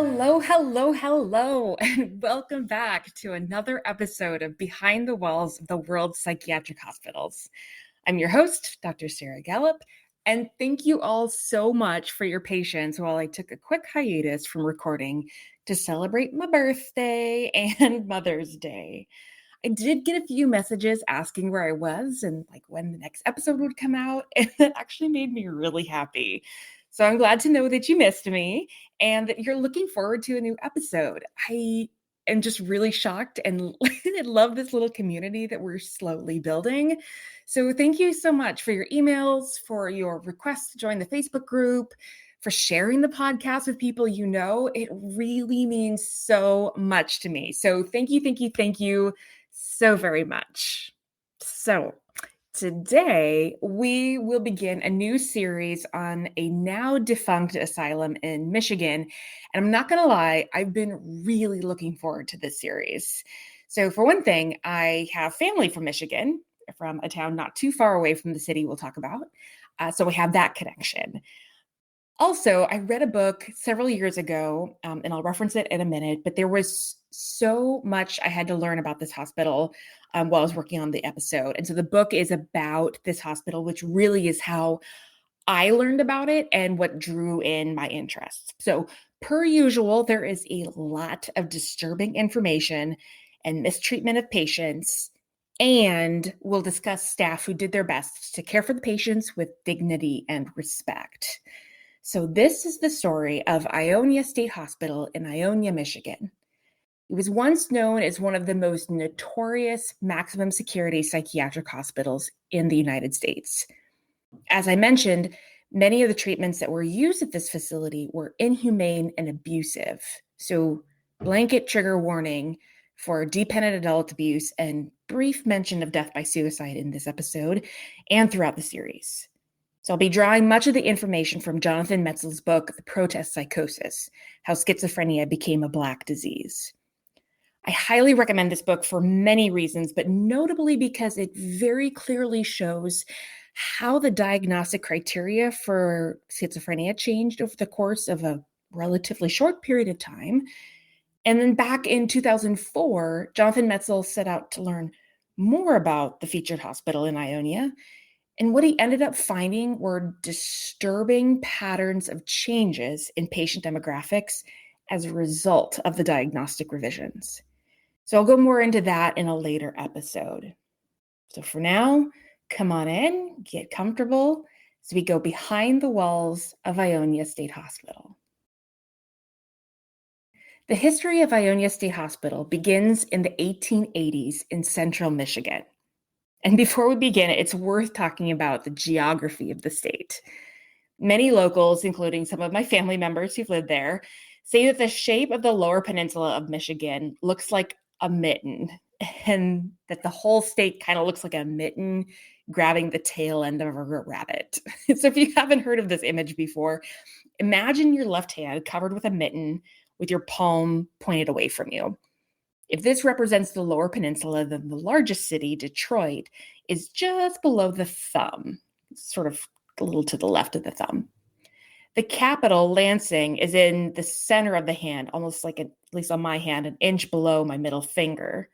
Hello, hello, hello, and welcome back to another episode of Behind the Walls of the World's Psychiatric Hospitals. I'm your host, Dr. Sarah Gallup, and thank you all so much for your patience while I took a quick hiatus from recording to celebrate my birthday and Mother's Day. I did get a few messages asking where I was and when the next episode would come out, and that actually made me really happy. So I'm glad to know that you missed me and that you're looking forward to a new episode. I am just really shocked and I love this little community that we're slowly building. So thank you so much for your emails, for your requests to join the Facebook group, for sharing the podcast with people you know. It really means so much to me. So thank you so very much. So today, we will begin a new series on a now defunct asylum in Michigan. And I'm not going to lie, I've been really looking forward to this series. So for one thing, I have family from Michigan, from a town not too far away from the city we'll talk about. So we have that connection. Also, I read a book several years ago, and I'll reference it in a minute, but there was so much I had to learn about this hospital while I was working on the episode. And so the book is about this hospital, which really is how I learned about it and what drew in my interest. So per usual, there is a lot of disturbing information and mistreatment of patients, and we'll discuss staff who did their best to care for the patients with dignity and respect. So this is the story of Ionia State Hospital in Ionia, Michigan. It was once known as one of the most notorious maximum security psychiatric hospitals in the United States. As I mentioned, many of the treatments that were used at this facility were inhumane and abusive. So blanket trigger warning for dependent adult abuse and brief mention of death by suicide in this episode and throughout the series. So I'll be drawing much of the information from Jonathan Metzel's book, The Protest Psychosis: How Schizophrenia Became a Black Disease. I highly recommend this book for many reasons, but notably because it very clearly shows how the diagnostic criteria for schizophrenia changed over the course of a relatively short period of time. And then back in 2004, Jonathan Metzel set out to learn more about the featured hospital in Ionia. And what he ended up finding were disturbing patterns of changes in patient demographics as a result of the diagnostic revisions. So I'll go more into that in a later episode. So for now, come on in, get comfortable as we go behind the walls of Ionia State Hospital. The history of Ionia State Hospital begins in the 1880s in central Michigan. And before we begin, it's worth talking about the geography of the state. Many locals, including some of my family members who've lived there, say that the shape of the lower peninsula of Michigan looks like a mitten, and that the whole state kind of looks like a mitten grabbing the tail end of a rabbit. So if you haven't heard of this image before, imagine your left hand covered with a mitten with your palm pointed away from you. If this represents the lower peninsula, then the largest city, Detroit, is just below the thumb, sort of a little to the left of the thumb. The capital, Lansing, is in the center of the hand, almost like, at least on my hand, an inch below my middle finger.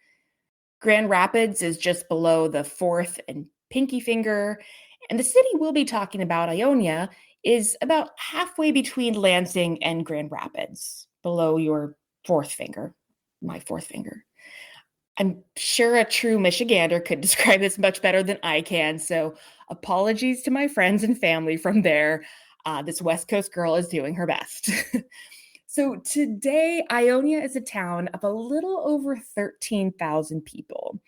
Grand Rapids is just below the fourth and pinky finger. And the city we'll be talking about, Ionia, is about halfway between Lansing and Grand Rapids, below your fourth finger. My fourth finger. I'm sure a true Michigander could describe this much better than I can, so apologies to my friends and family from there. This West Coast girl is doing her best. So today, Ionia is a town of a little over 13,000 people.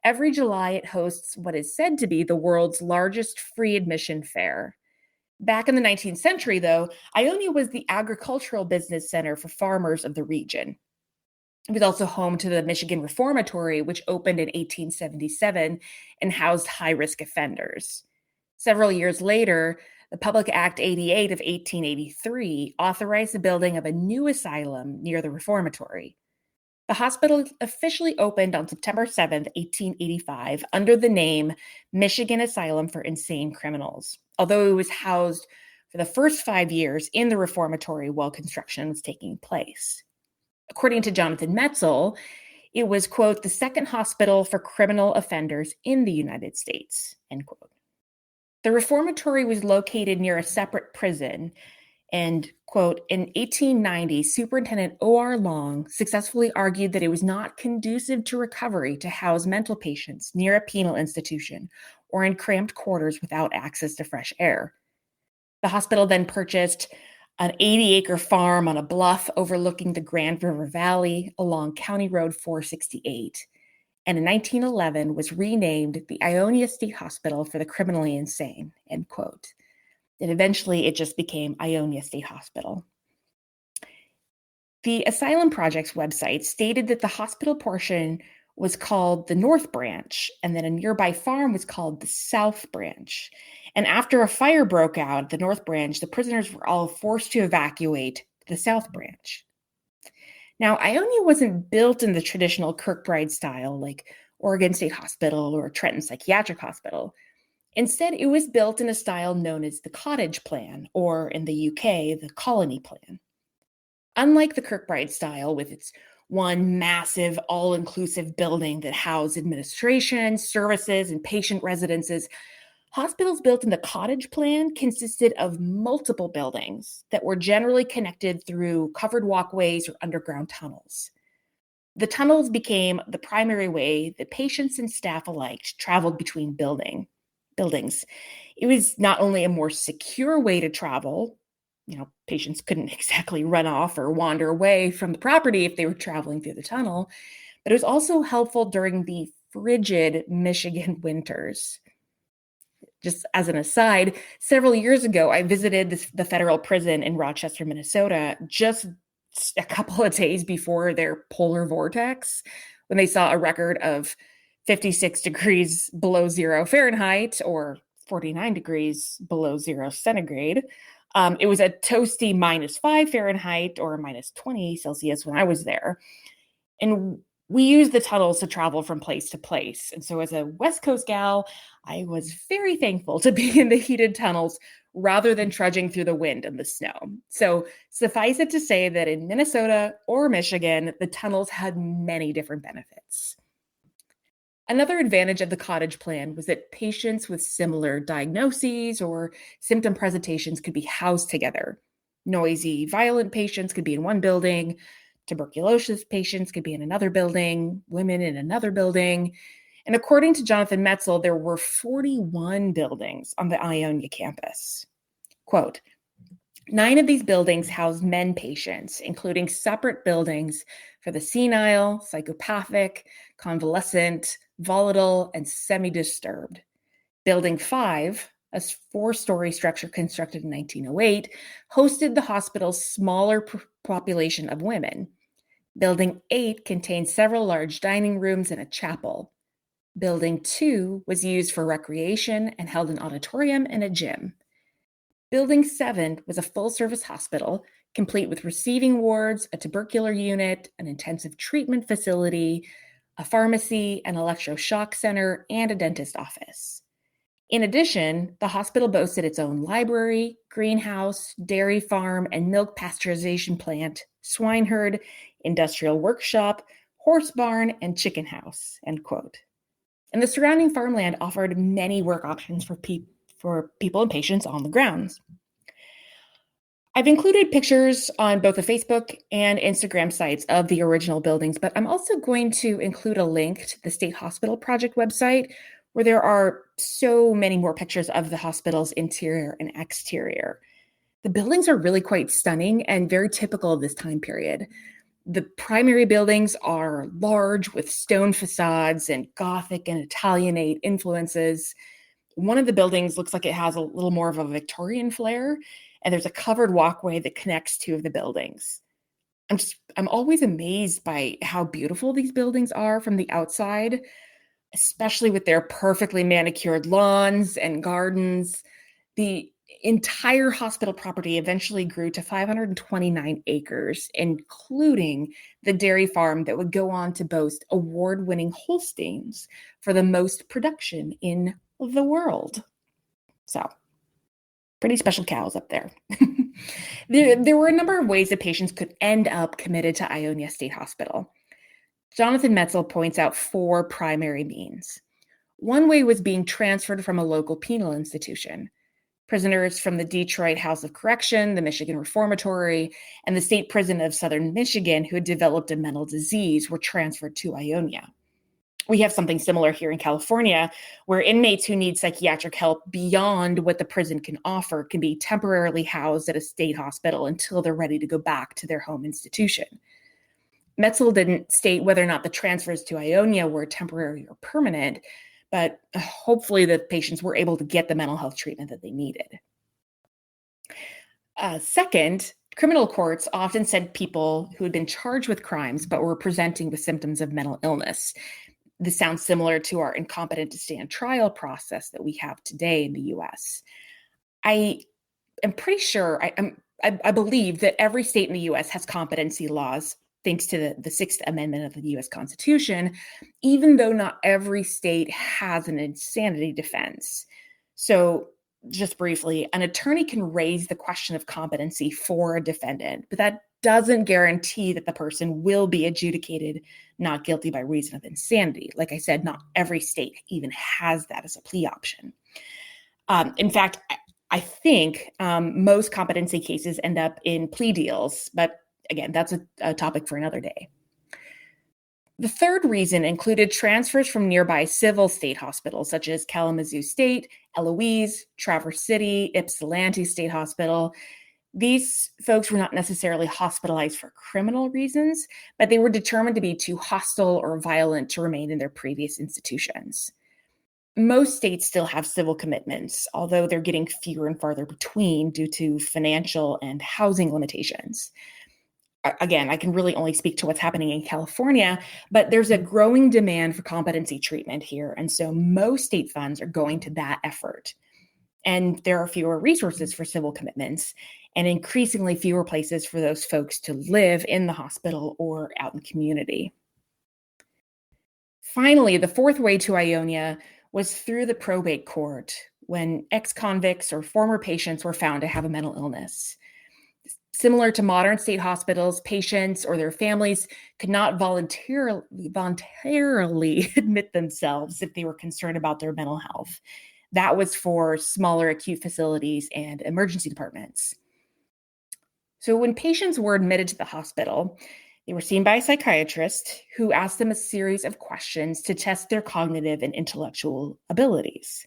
Every July, it hosts what is said to be the world's largest free admission fair. Back in the 19th century, though, Ionia was the agricultural business center for farmers of the region. It was also home to the Michigan Reformatory, which opened in 1877 and housed high-risk offenders. Several years later, the Public Act 88 of 1883 authorized the building of a new asylum near the Reformatory. The hospital officially opened on September 7, 1885, under the name Michigan Asylum for Insane Criminals, although it was housed for the first 5 years in the reformatory while construction was taking place. According to Jonathan Metrazol, it was, quote, the second hospital for criminal offenders in the United States, end quote. The reformatory was located near a separate prison, and, quote, in 1890, Superintendent O.R. Long successfully argued that it was not conducive to recovery to house mental patients near a penal institution or in cramped quarters without access to fresh air. The hospital then purchased an 80-acre farm on a bluff overlooking the Grand River Valley along County Road 468, and in 1911 was renamed the Ionia State Hospital for the Criminally Insane, end quote. And eventually it just became Ionia State Hospital. The Asylum Project's website stated that the hospital portion was called the North Branch, and then a nearby farm was called the South Branch. And after a fire broke out at the North Branch, the prisoners were all forced to evacuate the South Branch. Now, Ionia wasn't built in the traditional Kirkbride style like Oregon State Hospital or Trenton Psychiatric Hospital. Instead, it was built in a style known as the cottage plan, or in the UK, the colony plan. Unlike the Kirkbride style, with its one massive, all-inclusive building that housed administration, services, and patient residences, hospitals built in the cottage plan consisted of multiple buildings that were generally connected through covered walkways or underground tunnels. The tunnels became the primary way that patients and staff alike traveled between buildings. It was not only a more secure way to travel, patients couldn't exactly run off or wander away from the property if they were traveling through the tunnel, but it was also helpful during the frigid Michigan winters. Just as an aside, several years ago, I visited the federal prison in Rochester, Minnesota, just a couple of days before their polar vortex, when they saw a record of 56 degrees below 0 Fahrenheit or 49 degrees below 0 centigrade. It was a toasty -5 Fahrenheit or -20 Celsius when I was there. And we used the tunnels to travel from place to place. And so as a West Coast gal, I was very thankful to be in the heated tunnels rather than trudging through the wind and the snow. So suffice it to say that in Minnesota or Michigan, the tunnels had many different benefits. Another advantage of the cottage plan was that patients with similar diagnoses or symptom presentations could be housed together. Noisy, violent patients could be in one building, tuberculosis patients could be in another building, women in another building. And according to Jonathan Metrazol, there were 41 buildings on the Ionia campus. Quote, 9 of these buildings housed men patients, including separate buildings for the senile, psychopathic, convalescent, volatile, and semi-disturbed. Building 5, a 4-story structure constructed in 1908, hosted the hospital's smaller population of women. Building 8 contained several large dining rooms and a chapel. Building 2 was used for recreation and held an auditorium and a gym. Building 7 was a full-service hospital, complete with receiving wards, a tubercular unit, an intensive treatment facility, a pharmacy, an electroshock center, and a dentist office. In addition, the hospital boasted its own library, greenhouse, dairy farm, and milk pasteurization plant, swine herd, industrial workshop, horse barn, and chicken house, end quote. And the surrounding farmland offered many work options for people and patients on the grounds. I've included pictures on both the Facebook and Instagram sites of the original buildings, but I'm also going to include a link to the State Hospital Project website, where there are so many more pictures of the hospital's interior and exterior. The buildings are really quite stunning and very typical of this time period. The primary buildings are large with stone facades and Gothic and Italianate influences. One of the buildings looks like it has a little more of a Victorian flair, and there's a covered walkway that connects 2 of the buildings. I'm always amazed by how beautiful these buildings are from the outside, especially with their perfectly manicured lawns and gardens. The entire hospital property eventually grew to 529 acres, including the dairy farm that would go on to boast award-winning Holsteins for the most production in the world. So Pretty special cows up there. There were a number of ways that patients could end up committed to Ionia State Hospital. Jonathan Metzel points out 4 primary means. One way was being transferred from a local penal institution. Prisoners from the Detroit House of Correction, the Michigan Reformatory, and the state prison of Southern Michigan who had developed a mental disease were transferred to Ionia. We have something similar here in California, where inmates who need psychiatric help beyond what the prison can offer can be temporarily housed at a state hospital until they're ready to go back to their home institution. Metzel didn't state whether or not the transfers to Ionia were temporary or permanent, but hopefully the patients were able to get the mental health treatment that they needed. Second, criminal courts often sent people who had been charged with crimes but were presenting with symptoms of mental illness. This sounds similar to our incompetent to stand trial process that we have today in the US. I am pretty sure, I believe that every state in the US has competency laws, thanks to the Sixth Amendment of the US Constitution, even though not every state has an insanity defense. So just briefly, an attorney can raise the question of competency for a defendant, but that doesn't guarantee that the person will be adjudicated not guilty by reason of insanity. Like I said, not every state even has that as a plea option. In fact, I think most competency cases end up in plea deals, but again, that's a topic for another day. The third reason included transfers from nearby civil state hospitals, such as Kalamazoo State, Eloise, Traverse City, Ypsilanti State Hospital. These folks were not necessarily hospitalized for criminal reasons, but they were determined to be too hostile or violent to remain in their previous institutions. Most states still have civil commitments, although they're getting fewer and farther between due to financial and housing limitations. Again, I can really only speak to what's happening in California, but there's a growing demand for competency treatment here. And so most state funds are going to that effort. And there are fewer resources for civil commitments and increasingly fewer places for those folks to live in the hospital or out in the community. Finally, the fourth way to Ionia was through the probate court when ex-convicts or former patients were found to have a mental illness. Similar to modern state hospitals, patients or their families could not voluntarily admit themselves if they were concerned about their mental health. That was for smaller acute facilities and emergency departments. So when patients were admitted to the hospital, they were seen by a psychiatrist who asked them a series of questions to test their cognitive and intellectual abilities.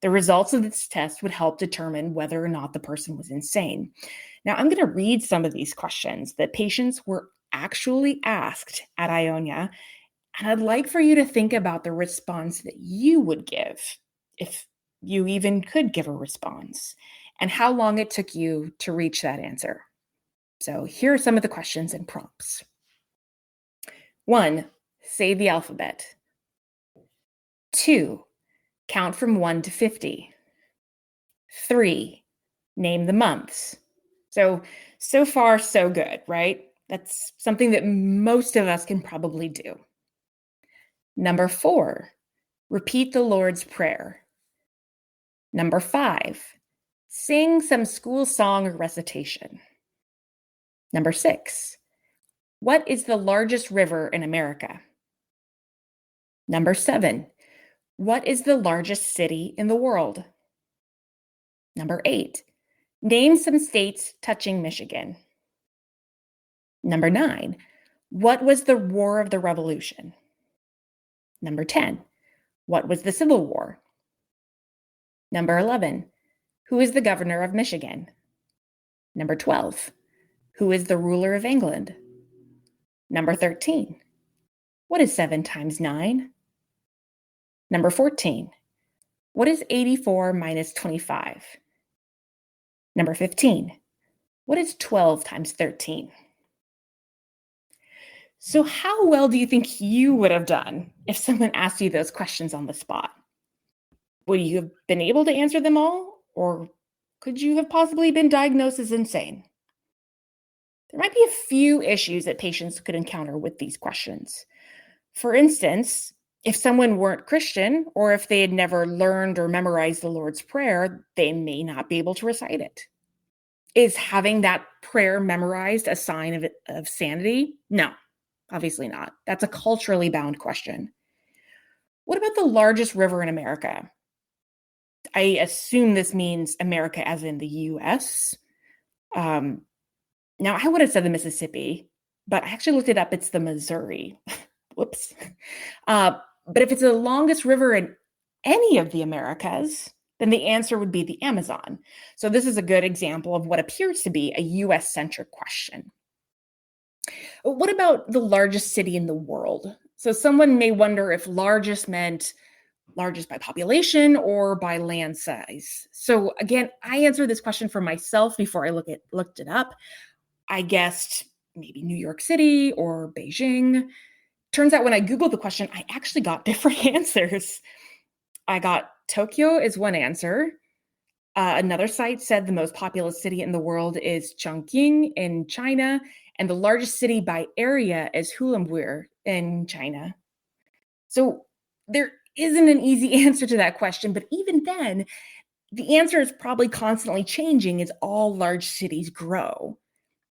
The results of this test would help determine whether or not the person was insane. Now, I'm going to read some of these questions that patients were actually asked at Ionia, and I'd like for you to think about the response that you would give, if you even could give a response, and how long it took you to reach that answer. So here are some of the questions and prompts. 1, say the alphabet. 2, count from 1 to 50. 3, name the months. So far, so good, right? That's something that most of us can probably do. Number 4, repeat the Lord's Prayer. Number 5, sing some school song or recitation. Number 6, what is the largest river in America? Number 7, what is the largest city in the world? Number 8, name some states touching Michigan. Number 9, what was the War of the Revolution? Number 10, what was the Civil War? Number 11, who is the governor of Michigan? Number 12, who is the ruler of England? Number 13, what is 7 times 9? Number 14, what is 84 minus 25? Number 15, what is 12 times 13? So how well do you think you would have done if someone asked you those questions on the spot? Would you have been able to answer them all? Or could you have possibly been diagnosed as insane? There might be a few issues that patients could encounter with these questions. For instance, If someone weren't Christian, or if they had never learned or memorized the Lord's Prayer, they may not be able to recite it. Is having that prayer memorized a sign of sanity? No, obviously not. That's a culturally bound question. What about the largest river in America? I assume this means America as in the US. Um, Now, I would have said the Mississippi, but I actually looked it up. It's the Missouri. Whoops. But if it's the longest river in any of the Americas, then the answer would be the Amazon. So this is a good example of what appears to be a US-centric question. What about the largest city in the world? So someone may wonder if largest meant largest by population or by land size. So again, I answered this question for myself before I looked it up. I guessed maybe New York City or Beijing. Turns out when I Googled the question, I actually got different answers. I got Tokyo is one answer. Another site said the most populous city in the world is Chongqing in China, and the largest city by area is Hulunbuir in China. So there isn't an easy answer to that question, but even then, the answer is probably constantly changing as all large cities grow.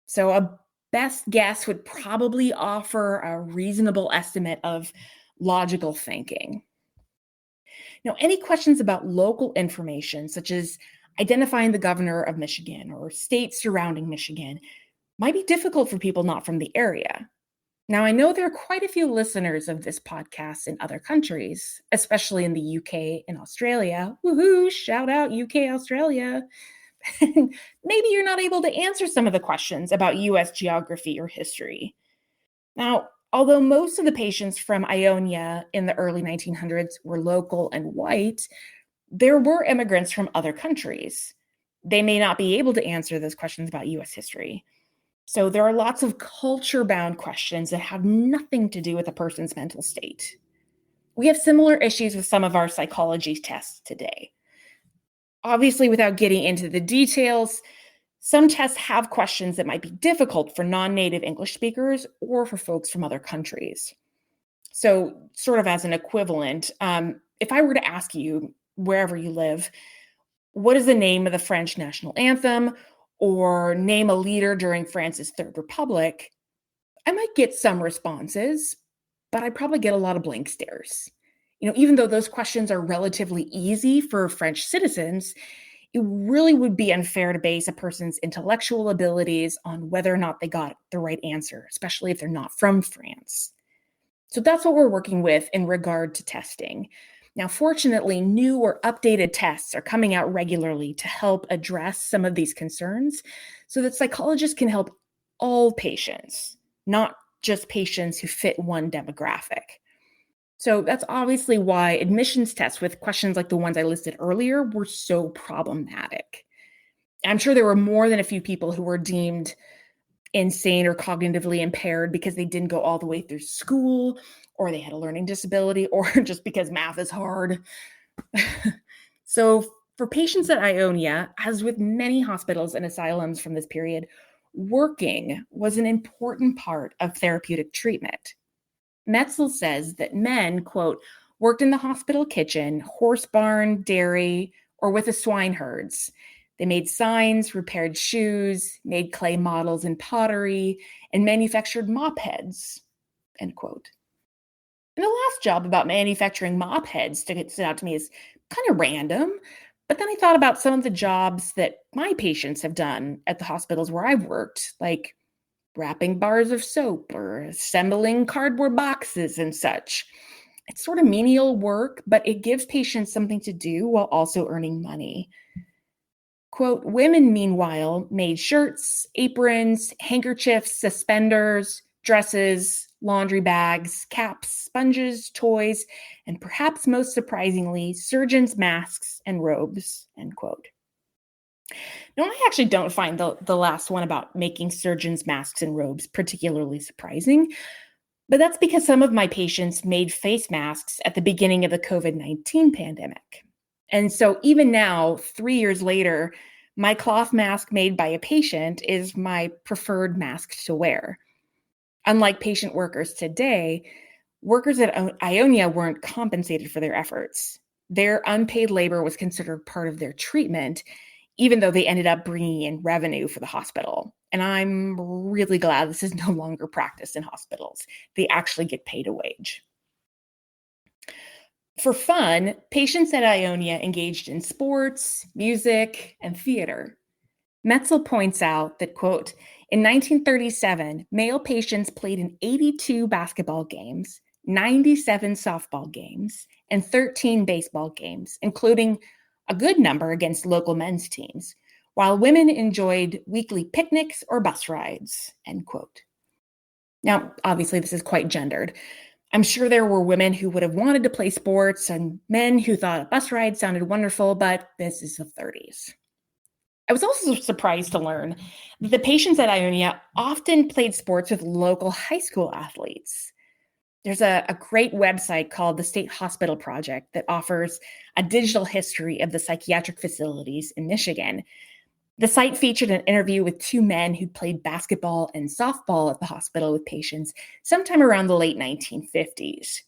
So a best guess would probably offer a reasonable estimate of logical thinking. Now, any questions about local information, such as identifying the governor of Michigan or states surrounding Michigan, might be difficult for people not from the area. Now, I know there are quite a few listeners of this podcast in other countries, especially in the UK and Australia. Woohoo, shout out UK, Australia. Maybe you're not able to answer some of the questions about US geography or history. Now, although most of the patients from Ionia in the early 1900s were local and white, there were immigrants from other countries. They may not be able to answer those questions about US history. So there are lots of culture-bound questions that have nothing to do with a person's mental state. We have similar issues with some of our psychology tests today. Obviously, without getting into the details, some tests have questions that might be difficult for non-native English speakers or for folks from other countries. So, sort of as an equivalent, if I were to ask you, wherever you live, what is the name of the French national anthem, or name a leader during France's Third Republic, I might get some responses, but I'd probably get a lot of blank stares. Even though those questions are relatively easy for French citizens, it really would be unfair to base a person's intellectual abilities on whether or not they got the right answer, especially if they're not from France. So that's what we're working with in regard to testing. Now, fortunately, new or updated tests are coming out regularly to help address some of these concerns so that psychologists can help all patients, not just patients who fit one demographic. So that's obviously why admissions tests with questions like the ones I listed earlier were so problematic. I'm sure there were more than a few people who were deemed insane or cognitively impaired because they didn't go all the way through school, or they had a learning disability, or just because math is hard. So for patients at Ionia, as with many hospitals and asylums from this period, working was an important part of therapeutic treatment. Metrazol says that men, quote, worked in the hospital kitchen, horse barn, dairy, or with the swine herds. They made signs, repaired shoes, made clay models and pottery, and manufactured mop heads, end quote. And the last job about manufacturing mop heads stood out to me as kind of random, but then I thought about some of the jobs that my patients have done at the hospitals where I've worked, like wrapping bars of soap or assembling cardboard boxes and such. It's sort of menial work, but it gives patients something to do while also earning money. Quote, women, meanwhile, made shirts, aprons, handkerchiefs, suspenders, dresses, laundry bags, caps, sponges, toys, and perhaps most surprisingly, surgeons' masks and robes, end quote. Now, I actually don't find the last one about making surgeons' masks and robes particularly surprising, but that's because some of my patients made face masks at the beginning of the COVID-19 pandemic. And so even now, 3 years later, my cloth mask made by a patient is my preferred mask to wear. Unlike patient workers today, Workers at Ionia weren't compensated for their efforts. Their unpaid labor was considered part of their treatment, even though they ended up bringing in revenue for the hospital. And I'm really glad this is no longer practiced in hospitals. They actually get paid a wage. For fun, patients at Ionia engaged in sports, music, and theater. Metzel points out that, quote, in 1937, male patients played in 82 basketball games, 97 softball games, and 13 baseball games, including a good number against local men's teams, while women enjoyed weekly picnics or bus rides, end quote. Now, obviously, this is quite gendered. I'm sure there were women who would have wanted to play sports and men who thought a bus ride sounded wonderful, but this is the 30s. I was also surprised to learn that the patients at Ionia often played sports with local high school athletes. There's a great website called the State Hospital Project that offers a digital history of the psychiatric facilities in Michigan. The site featured an interview with two men who played basketball and softball at the hospital with patients sometime around the late 1950s.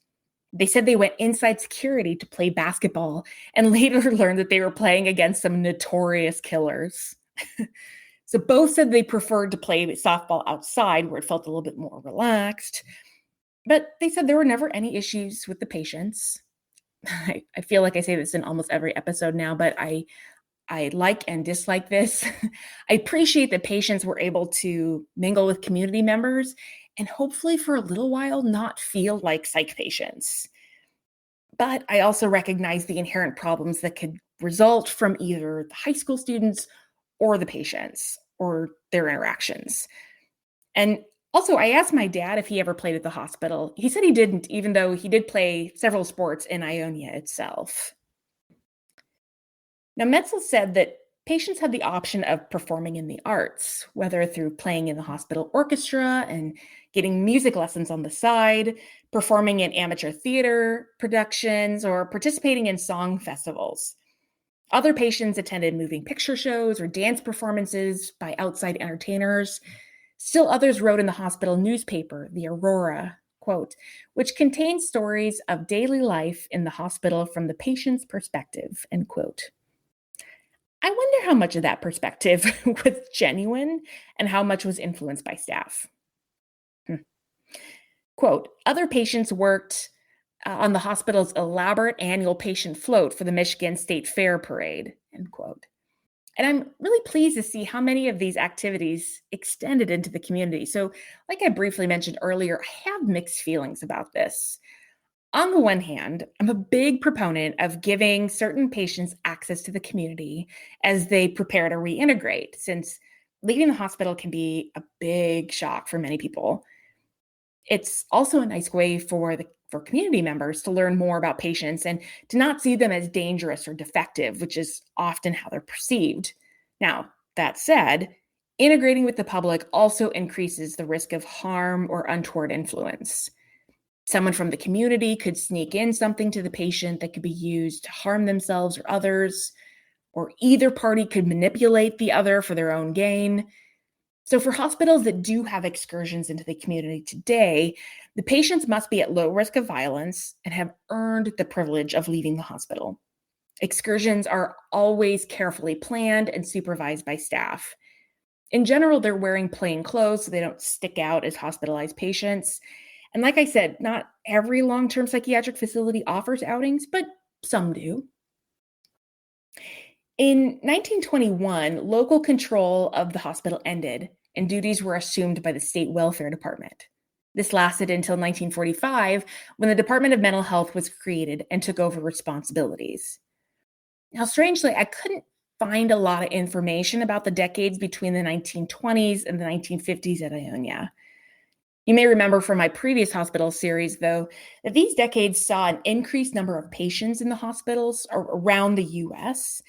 They said they went inside security to play basketball and later learned that they were playing against some notorious killers. So both said they preferred to play softball outside where it felt a little bit more relaxed. But they said there were never any issues with the patients. I feel like I say this in almost every episode now, but I like and dislike this. I appreciate that patients were able to mingle with community members and hopefully for a little while not feel like psych patients. But I also recognize the inherent problems that could result from either the high school students or the patients or their interactions. And also, I asked my dad if he ever played at the hospital. He said he didn't, even though he did play several sports in Ionia itself. Now, Metzel said that patients had the option of performing in the arts, whether through playing in the hospital orchestra and getting music lessons on the side, performing in amateur theater productions, or participating in song festivals. Other patients attended moving picture shows or dance performances by outside entertainers. Still others wrote in the hospital newspaper, the Aurora, quote, which contains stories of daily life in the hospital from the patient's perspective, end quote. I wonder how much of that perspective was genuine and how much was influenced by staff. Quote, other patients worked on the hospital's elaborate annual patient float for the Michigan State Fair Parade, end quote. And I'm really pleased to see how many of these activities extended into the community. So, like I briefly mentioned earlier, I have mixed feelings about this. On the one hand, I'm a big proponent of giving certain patients access to the community as they prepare to reintegrate, since leaving the hospital can be a big shock for many people. It's also a nice way for community members to learn more about patients and to not see them as dangerous or defective, which is often how they're perceived. Now, that said, integrating with the public also increases the risk of harm or untoward influence. Someone from the community could sneak in something to the patient that could be used to harm themselves or others, or either party could manipulate the other for their own gain. So for hospitals that do have excursions into the community today, the patients must be at low risk of violence and have earned the privilege of leaving the hospital. Excursions are always carefully planned and supervised by staff. In general, they're wearing plain clothes so they don't stick out as hospitalized patients. And like I said, not every long-term psychiatric facility offers outings, but some do. In 1921, local control of the hospital ended, and duties were assumed by the state welfare department. This lasted until 1945, when the Department of Mental Health was created and took over responsibilities. Now, strangely, I couldn't find a lot of information about the decades between the 1920s and the 1950s at Ionia. You may remember from my previous hospital series, though, that these decades saw an increased number of patients in the hospitals around the US.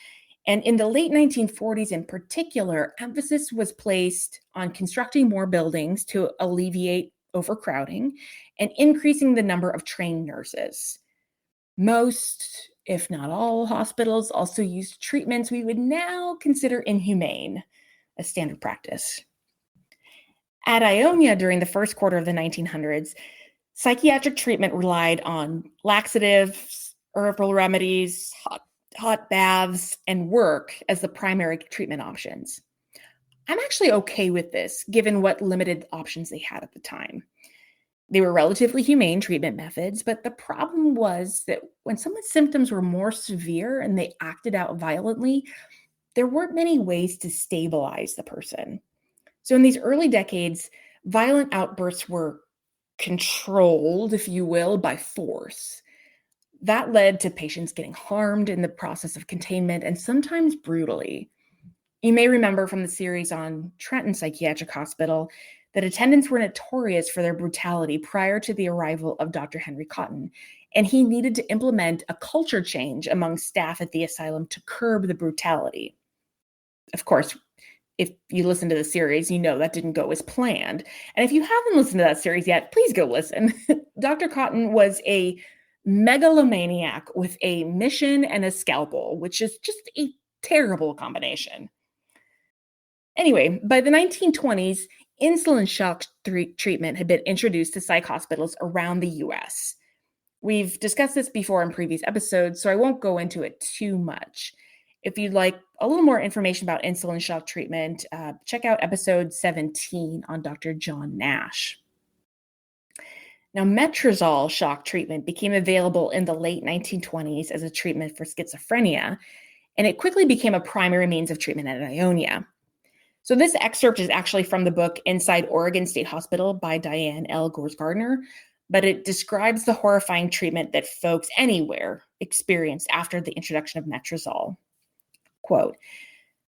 And in the late 1940s in particular, emphasis was placed on constructing more buildings to alleviate overcrowding and increasing the number of trained nurses. Most, if not all, hospitals also used treatments we would now consider inhumane, a standard practice. At Ionia during the first quarter of the 1900s, Psychiatric treatment relied on laxatives, herbal remedies, hot baths, and work as the primary treatment options. I'm actually okay with this, given what limited options they had at the time. They were relatively humane treatment methods, but the problem was that when someone's symptoms were more severe and they acted out violently, there weren't many ways to stabilize the person. So in these early decades, violent outbursts were controlled, if you will, by force. That led to patients getting harmed in the process of containment and sometimes brutally. You may remember from the series on Trenton Psychiatric Hospital that attendants were notorious for their brutality prior to the arrival of Dr. Henry Cotton, and he needed to implement a culture change among staff at the asylum to curb the brutality. Of course, if you listen to the series, you know that didn't go as planned. And if you haven't listened to that series yet, please go listen. Dr. Cotton was a megalomaniac with a mission and a scalpel, which is just a terrible combination. Anyway, by the 1920s, insulin shock treatment had been introduced to psych hospitals around the US. We've discussed this before in previous episodes, so I won't go into it too much. If you'd like a little more information about insulin shock treatment, check out episode 17 on Dr. John Nash. Now, Metrazol shock treatment became available in the late 1920s as a treatment for schizophrenia, and it quickly became a primary means of treatment at Ionia. So this excerpt is actually from the book Inside Oregon State Hospital by Diane L. Gores-Gardner, but it describes the horrifying treatment that folks anywhere experienced after the introduction of Metrazol. Quote,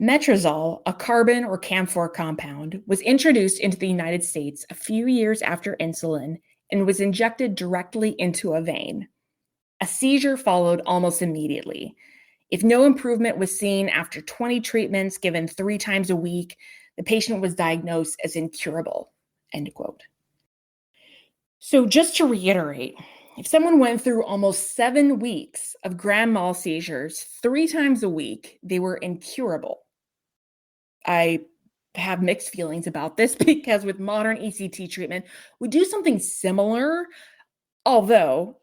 Metrazol, a carbon or camphor compound, was introduced into the United States a few years after insulin and was injected directly into a vein. A seizure followed almost immediately. If no improvement was seen after 20 treatments given 3 times a week, the patient was diagnosed as incurable, end quote. So just to reiterate, if someone went through almost 7 weeks of grand mal seizures 3 times a week, they were incurable. I have mixed feelings about this because with modern ECT treatment, we do something similar, although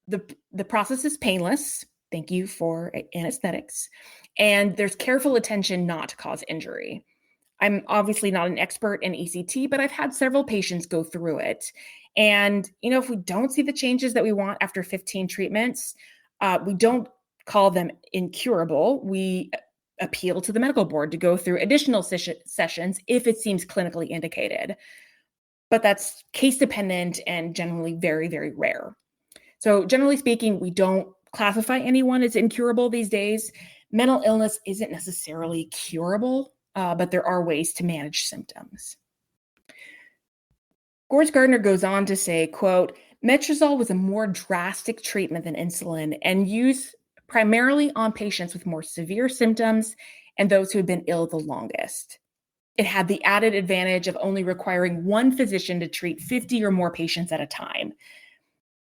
the process is painless. Thank you for anesthetics. And there's careful attention not to cause injury. I'm obviously not an expert in ECT, but I've had several patients go through it. And, if we don't see the changes that we want after 15 treatments, we don't call them incurable. We appeal to the medical board to go through additional sessions if it seems clinically indicated. But that's case dependent and generally very, very rare. So generally speaking, we don't classify anyone as incurable these days. Mental illness isn't necessarily curable, but there are ways to manage symptoms. Gores-Gardner goes on to say, quote, Metrazol was a more drastic treatment than insulin and used primarily on patients with more severe symptoms and those who had been ill the longest. It had the added advantage of only requiring one physician to treat 50 or more patients at a time.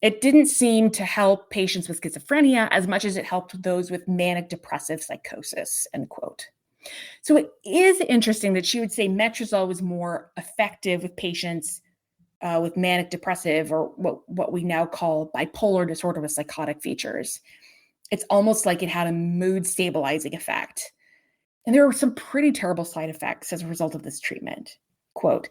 It didn't seem to help patients with schizophrenia as much as it helped those with manic depressive psychosis, end quote. So it is interesting that she would say Metrazol was more effective with patients with manic depressive or what we now call bipolar disorder with psychotic features. It's almost like it had a mood stabilizing effect. And there were some pretty terrible side effects as a result of this treatment. Quote,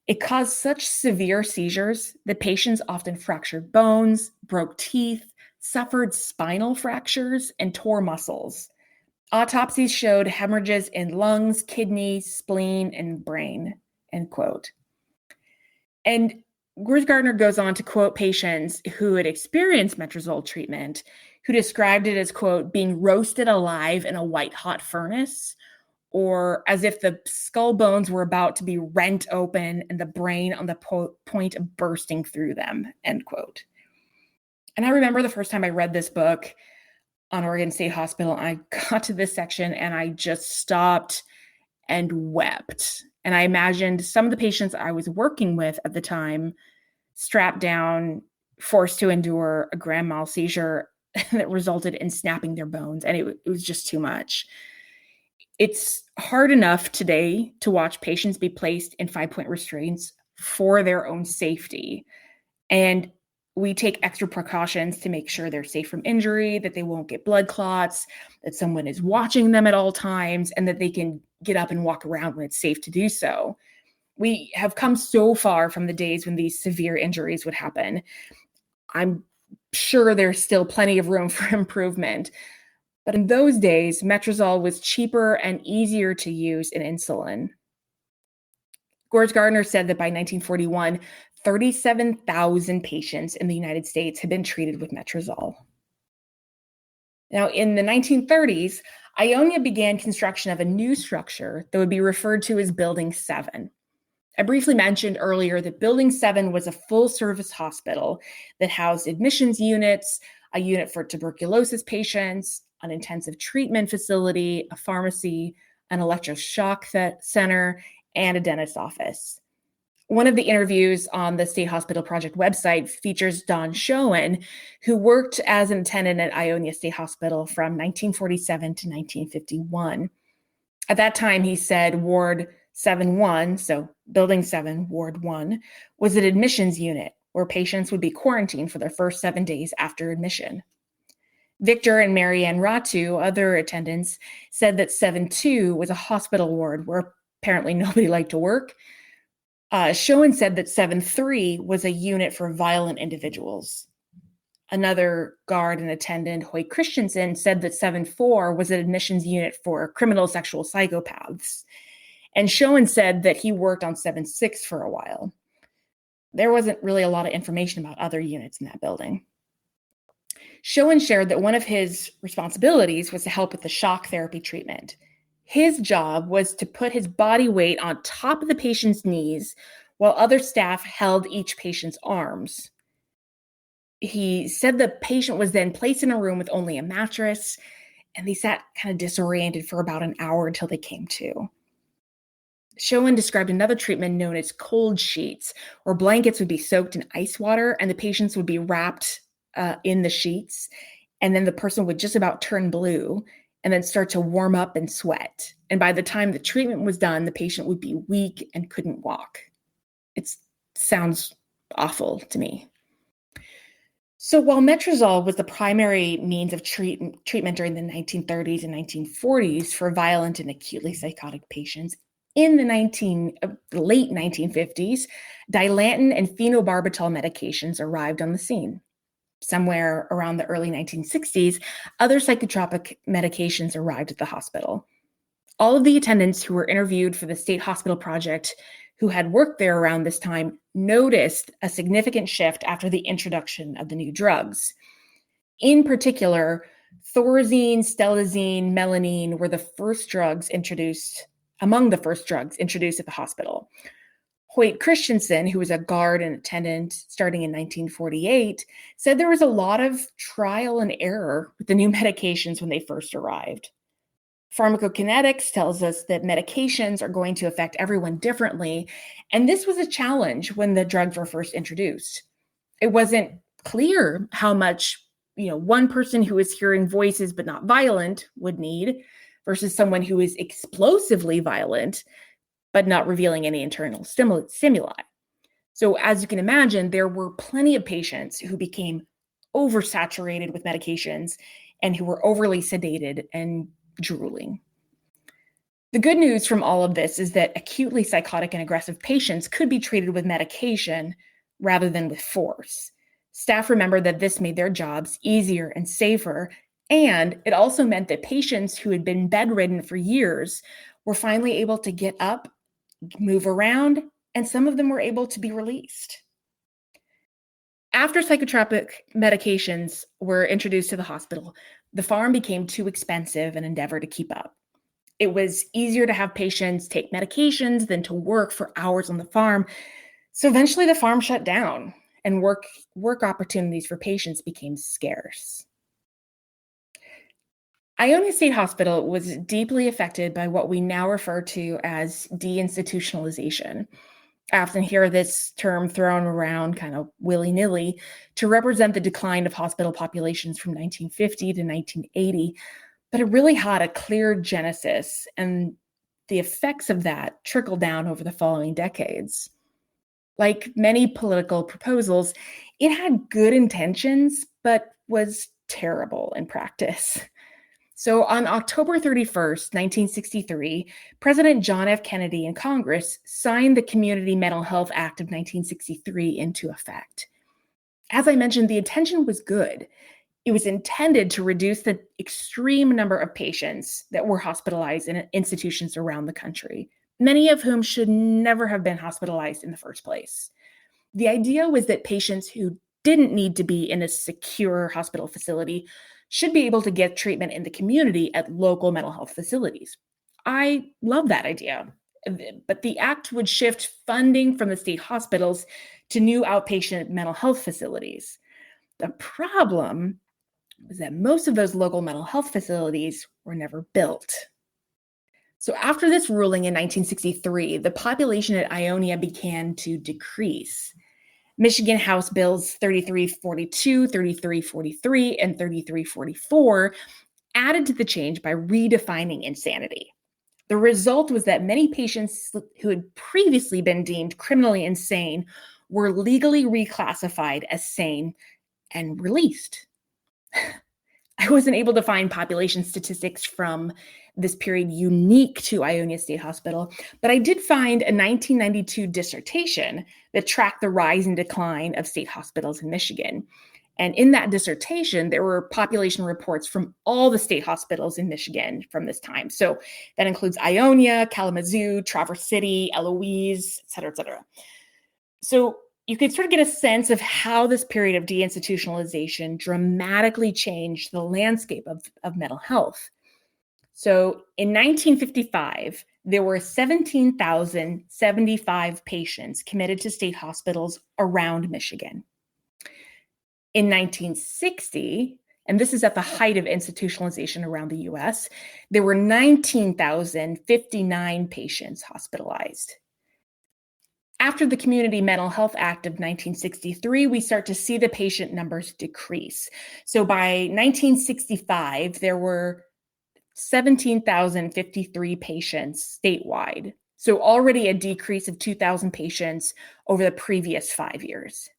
it caused such severe seizures that patients often fractured bones, broke teeth, suffered spinal fractures, and tore muscles. Autopsies showed hemorrhages in lungs, kidneys, spleen, and brain, end quote. And Gores-Gardner goes on to quote patients who had experienced Metrazol treatment, who described it as, quote, being roasted alive in a white-hot furnace, or as if the skull bones were about to be rent open and the brain on the point of bursting through them, end quote. And I remember the first time I read this book on Oregon State Hospital, I got to this section and I just stopped and wept. And I imagined some of the patients I was working with at the time strapped down, forced to endure a grand mal seizure that resulted in snapping their bones. And it was just too much. It's hard enough today to watch patients be placed in 5-point restraints for their own safety. And we take extra precautions to make sure they're safe from injury, that they won't get blood clots, that someone is watching them at all times, and that they can get up and walk around when it's safe to do so. We have come so far from the days when these severe injuries would happen. I'm sure there's still plenty of room for improvement. But in those days, Metrazol was cheaper and easier to use than insulin. Gores Gardner said that by 1941, 37,000 patients in the United States had been treated with Metrazol. Now, in the 1930s, Ionia began construction of a new structure that would be referred to as Building 7. I briefly mentioned earlier that Building 7 was a full-service hospital that housed admissions units, a unit for tuberculosis patients, an intensive treatment facility, a pharmacy, an electroshock center, and a dentist's office. One of the interviews on the State Hospital Project website features Don Schoen, who worked as an attendant at Ionia State Hospital from 1947 to 1951. At that time, he said Ward 7-1, so Building 7, Ward 1, was an admissions unit where patients would be quarantined for their first 7 days after admission. Victor and Marianne Ratu, other attendants, said that 7-2 was a hospital ward where apparently nobody liked to work. Schoen said that 7-3 was a unit for violent individuals. Another guard and attendant, Hoyt Christensen, said that 7-4 was an admissions unit for criminal sexual psychopaths. And Schoen said that he worked on 7-6 for a while. There wasn't really a lot of information about other units in that building. Schoen shared that one of his responsibilities was to help with the shock therapy treatment. His job was to put his body weight on top of the patient's knees while other staff held each patient's arms. He said the patient was then placed in a room with only a mattress, and they sat kind of disoriented for about an hour until they came to. Schoen described another treatment known as cold sheets, where blankets would be soaked in ice water and the patients would be wrapped in the sheets, and then the person would just about turn blue and then start to warm up and sweat. And by the time the treatment was done, the patient would be weak and couldn't walk. It sounds awful to me. So while Metrazol was the primary means of treatment during the 1930s and 1940s for violent and acutely psychotic patients, in the late 1950s, Dilantin and phenobarbital medications arrived on the scene. Somewhere around the early 1960s, other psychotropic medications arrived at the hospital. All of the attendants who were interviewed for the State Hospital Project who had worked there around this time noticed a significant shift after the introduction of the new drugs. In particular, thorazine, stelazine, melamine were among the first drugs introduced at the hospital. Hoyt Christensen, who was a guard and attendant starting in 1948, said there was a lot of trial and error with the new medications when they first arrived. Pharmacokinetics tells us that medications are going to affect everyone differently, and this was a challenge when the drugs were first introduced. It wasn't clear how much, one person who is hearing voices but not violent would need versus someone who is explosively violent but not revealing any internal stimuli. So as you can imagine, there were plenty of patients who became oversaturated with medications and who were overly sedated and drooling. The good news from all of this is that acutely psychotic and aggressive patients could be treated with medication rather than with force. Staff remembered that this made their jobs easier and safer, and it also meant that patients who had been bedridden for years were finally able to get up, move around, and some of them were able to be released. After psychotropic medications were introduced to the hospital, the farm became too expensive an endeavor to keep up. It was easier to have patients take medications than to work for hours on the farm. So eventually the farm shut down and work opportunities for patients became scarce. Ionia State Hospital was deeply affected by what we now refer to as deinstitutionalization. I often hear this term thrown around kind of willy-nilly to represent the decline of hospital populations from 1950 to 1980, but it really had a clear genesis, and the effects of that trickled down over the following decades. Like many political proposals, it had good intentions, but was terrible in practice. So on October 31st, 1963, President John F. Kennedy and Congress signed the Community Mental Health Act of 1963 into effect. As I mentioned, the intention was good. It was intended to reduce the extreme number of patients that were hospitalized in institutions around the country, many of whom should never have been hospitalized in the first place. The idea was that patients who didn't need to be in a secure hospital facility should be able to get treatment in the community at local mental health facilities. I love that idea. But the act would shift funding from the state hospitals to new outpatient mental health facilities. The problem was that most of those local mental health facilities were never built. So after this ruling in 1963, the population at Ionia began to decrease. Michigan House Bills 3342, 3343, and 3344 added to the change by redefining insanity. The result was that many patients who had previously been deemed criminally insane were legally reclassified as sane and released. I wasn't able to find population statistics from this period unique to Ionia State Hospital, but I did find a 1992 dissertation that tracked the rise and decline of state hospitals in Michigan. And in that dissertation, there were population reports from all the state hospitals in Michigan from this time. So that includes Ionia, Kalamazoo, Traverse City, Eloise, et cetera, et cetera. So you could sort of get a sense of how this period of deinstitutionalization dramatically changed the landscape of mental health. So in 1955, there were 17,075 patients committed to state hospitals around Michigan. In 1960, and this is at the height of institutionalization around the US, there were 19,059 patients hospitalized. After the Community Mental Health Act of 1963, we start to see the patient numbers decrease. So by 1965, there were 17,053 patients statewide. So already a decrease of 2,000 patients over the previous 5 years.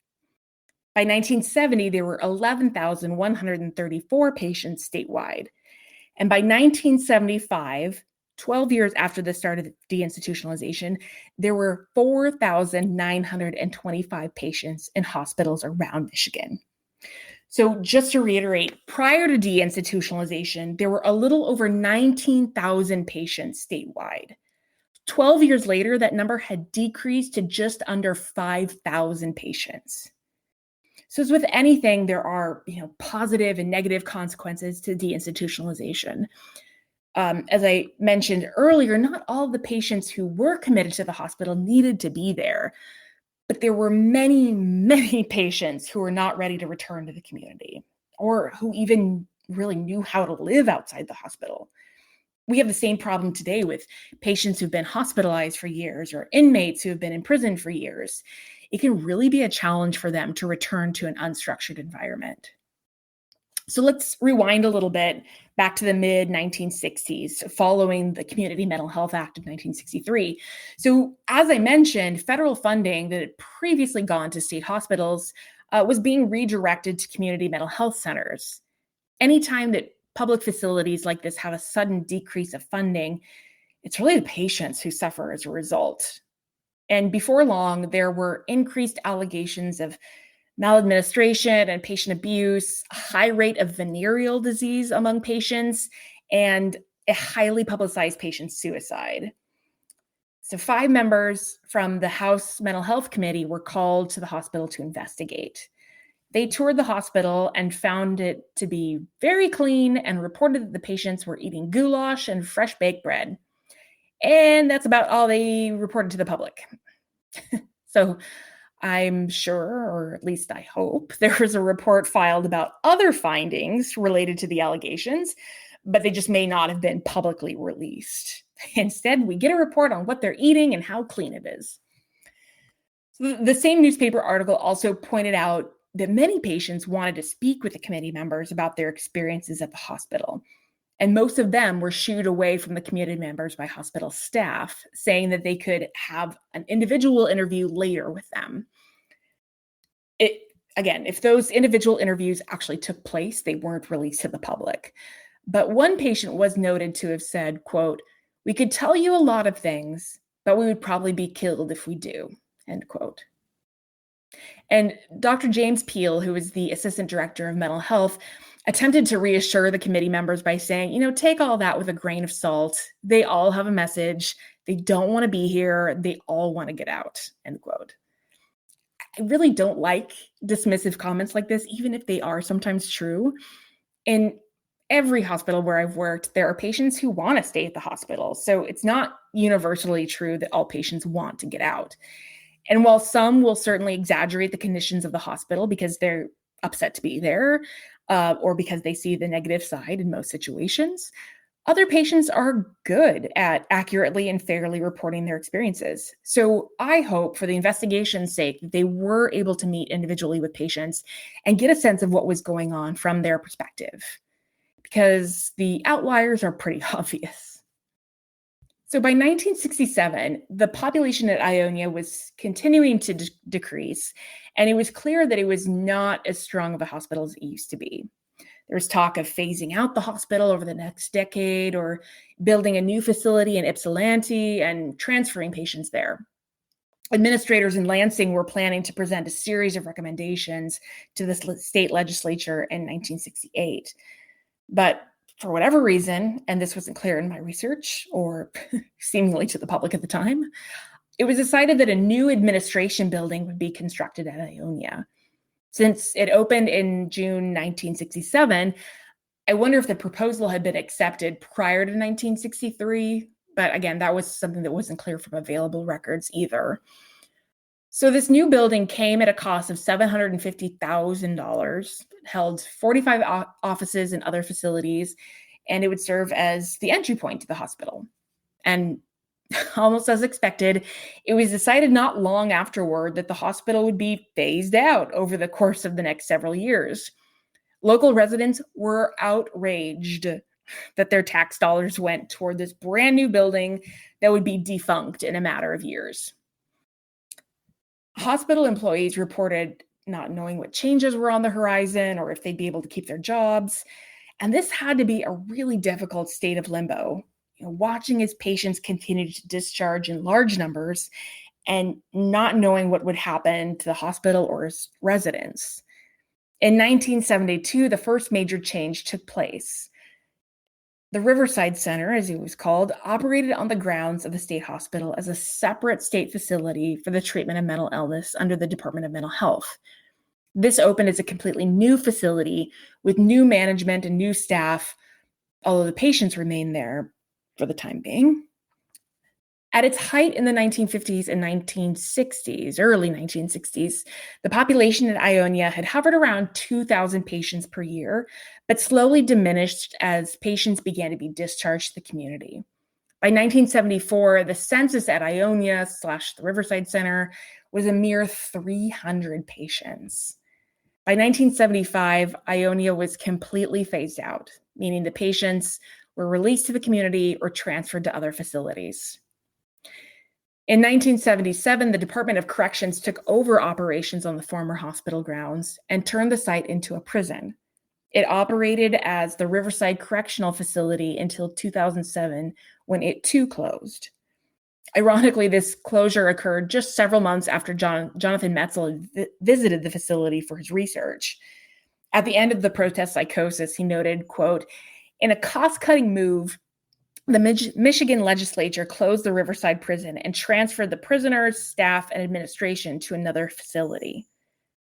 By 1970, there were 11,134 patients statewide. And by 1975, 12 years after the start of deinstitutionalization, there were 4,925 patients in hospitals around Michigan. So just to reiterate, prior to deinstitutionalization, there were a little over 19,000 patients statewide. 12 years later, that number had decreased to just under 5,000 patients. So as with anything, there are positive and negative consequences to deinstitutionalization. As I mentioned earlier, not all of the patients who were committed to the hospital needed to be there, but there were many, many patients who were not ready to return to the community or who even really knew how to live outside the hospital. We have the same problem today with patients who've been hospitalized for years or inmates who have been in prison for years. It can really be a challenge for them to return to an unstructured environment. So let's rewind a little bit back to the mid-1960s, following the Community Mental Health Act of 1963. So as I mentioned, federal funding that had previously gone to state hospitals was being redirected to community mental health centers. Anytime that public facilities like this have a sudden decrease of funding, it's really the patients who suffer as a result. And before long, there were increased allegations of maladministration and patient abuse, a high rate of venereal disease among patients, and a highly publicized patient suicide. So 5 members from the House Mental Health Committee were called to the hospital to investigate. They toured the hospital and found it to be very clean and reported that the patients were eating goulash and fresh baked bread. And that's about all they reported to the public. So I'm sure, or at least I hope, there was a report filed about other findings related to the allegations, but they just may not have been publicly released. Instead, we get a report on what they're eating and how clean it is. So the same newspaper article also pointed out that many patients wanted to speak with the committee members about their experiences at the hospital. And most of them were shooed away from the community members by hospital staff, saying that they could have an individual interview later with them. Again, if those individual interviews actually took place, they weren't released to the public. But one patient was noted to have said, quote, "We could tell you a lot of things, but we would probably be killed if we do," end quote. And Dr. James Peel, who is the assistant director of mental health, attempted to reassure the committee members by saying, take all that with a grain of salt. They all have a message. They don't want to be here. They all want to get out, end quote. I really don't like dismissive comments like this, even if they are sometimes true. In every hospital where I've worked, there are patients who want to stay at the hospital. So it's not universally true that all patients want to get out. And while some will certainly exaggerate the conditions of the hospital because they're upset to be there, or because they see the negative side in most situations, other patients are good at accurately and fairly reporting their experiences. So I hope, for the investigation's sake, that they were able to meet individually with patients and get a sense of what was going on from their perspective, because the outliers are pretty obvious. So by 1967, the population at Ionia was continuing to decrease, and it was clear that it was not as strong of a hospital as it used to be. There was talk of phasing out the hospital over the next decade, or building a new facility in Ypsilanti and transferring patients there. Administrators in Lansing were planning to present a series of recommendations to the state legislature in 1968. But for whatever reason, and this wasn't clear in my research or seemingly to the public at the time, it was decided that a new administration building would be constructed at Ionia. Since it opened in June 1967, I wonder if the proposal had been accepted prior to 1963. But again, that was something that wasn't clear from available records either. So this new building came at a cost of $750,000, held 45 offices and other facilities, and it would serve as the entry point to the hospital. And almost as expected, it was decided not long afterward that the hospital would be phased out over the course of the next several years. Local residents were outraged that their tax dollars went toward this brand new building that would be defunct in a matter of years. Hospital employees reported not knowing what changes were on the horizon or if they'd be able to keep their jobs. And this had to be a really difficult state of limbo, watching as patients continued to discharge in large numbers and not knowing what would happen to the hospital or its residents. In 1972, the first major change took place. The Riverside Center, as it was called, operated on the grounds of the state hospital as a separate state facility for the treatment of mental illness under the Department of Mental Health. This opened as a completely new facility with new management and new staff, although the patients remained there for the time being. At its height in the 1950s and 1960s, early 1960s, the population at Ionia had hovered around 2,000 patients per year, but slowly diminished as patients began to be discharged to the community. By 1974, the census at Ionia / the Riverside Center was a mere 300 patients. By 1975, Ionia was completely phased out, meaning the patients were released to the community or transferred to other facilities. In 1977, the Department of Corrections took over operations on the former hospital grounds and turned the site into a prison. It operated as the Riverside Correctional Facility until 2007, when it too closed. Ironically, this closure occurred just several months after Jonathan Metrazol visited the facility for his research. At the end of the protest psychosis, he noted, quote, "In a cost-cutting move, the Michigan legislature closed the Riverside prison and transferred the prisoners, staff, and administration to another facility.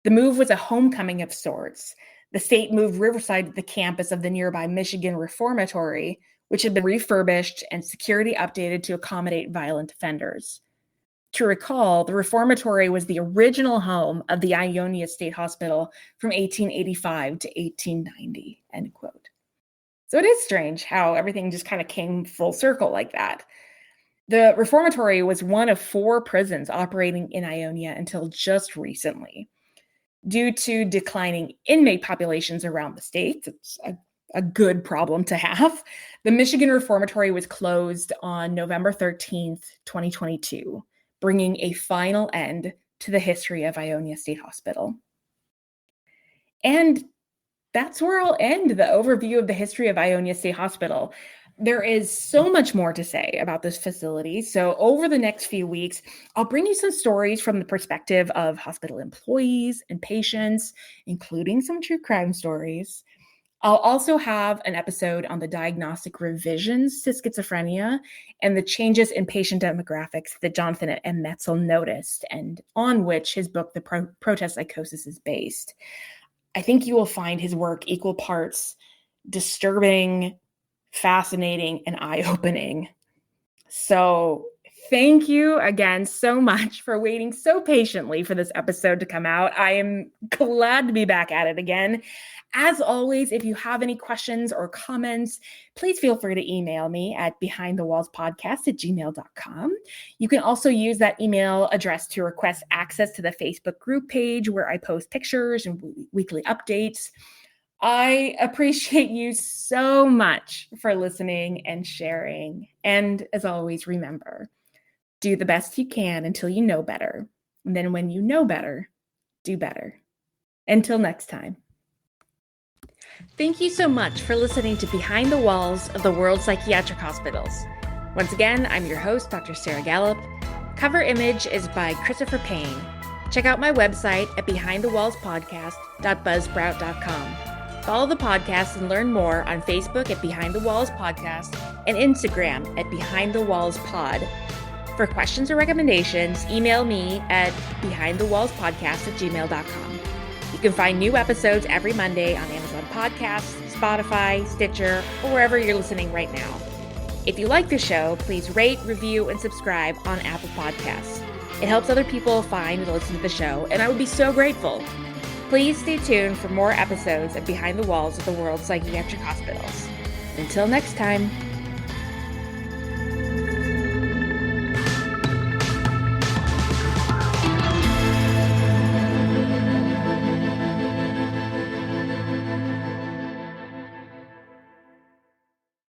The move was a homecoming of sorts. The state moved Riverside to the campus of the nearby Michigan Reformatory, which had been refurbished and security updated to accommodate violent offenders. To recall, the Reformatory was the original home of the Ionia State Hospital from 1885 to 1890, end quote." So it is strange how everything just kind of came full circle like that. The Reformatory was one of 4 prisons operating in Ionia until just recently. Due to declining inmate populations around the state, it's a good problem to have. The Michigan Reformatory was closed on November 13th, 2022, bringing a final end to the history of Ionia State Hospital. And that's where I'll end the overview of the history of Ionia State Hospital. There is so much more to say about this facility. So over the next few weeks, I'll bring you some stories from the perspective of hospital employees and patients, including some true crime stories. I'll also have an episode on the diagnostic revisions to schizophrenia and the changes in patient demographics that Jonathan M. Metrazol noticed and on which his book, The Protest Psychosis, is based. I think you will find his work equal parts disturbing, fascinating, and eye-opening. So thank you again so much for waiting so patiently for this episode to come out. I am glad to be back at it again. As always, if you have any questions or comments, please feel free to email me at behindthewallspodcast@gmail.com. You can also use that email address to request access to the Facebook group page where I post pictures and weekly updates. I appreciate you so much for listening and sharing. And as always, remember, do the best you can until you know better. And then when you know better, do better. Until next time. Thank you so much for listening to Behind the Walls of the World Psychiatric Hospitals. Once again, I'm your host, Dr. Sarah Gallup. Cover image is by Christopher Payne. Check out my website at behindthewallspodcast.buzzsprout.com. Follow the podcast and learn more on Facebook at Behind the Walls Podcast and Instagram at Behind the Walls Pod. For questions or recommendations, email me at behindthewallspodcast@gmail.com. You can find new episodes every Monday on Amazon Podcasts, Spotify, Stitcher, or wherever you're listening right now. If you like the show, please rate, review, and subscribe on Apple Podcasts. It helps other people find and listen to the show, and I would be so grateful. Please stay tuned for more episodes of Behind the Walls of the World Psychiatric Hospitals. Until next time.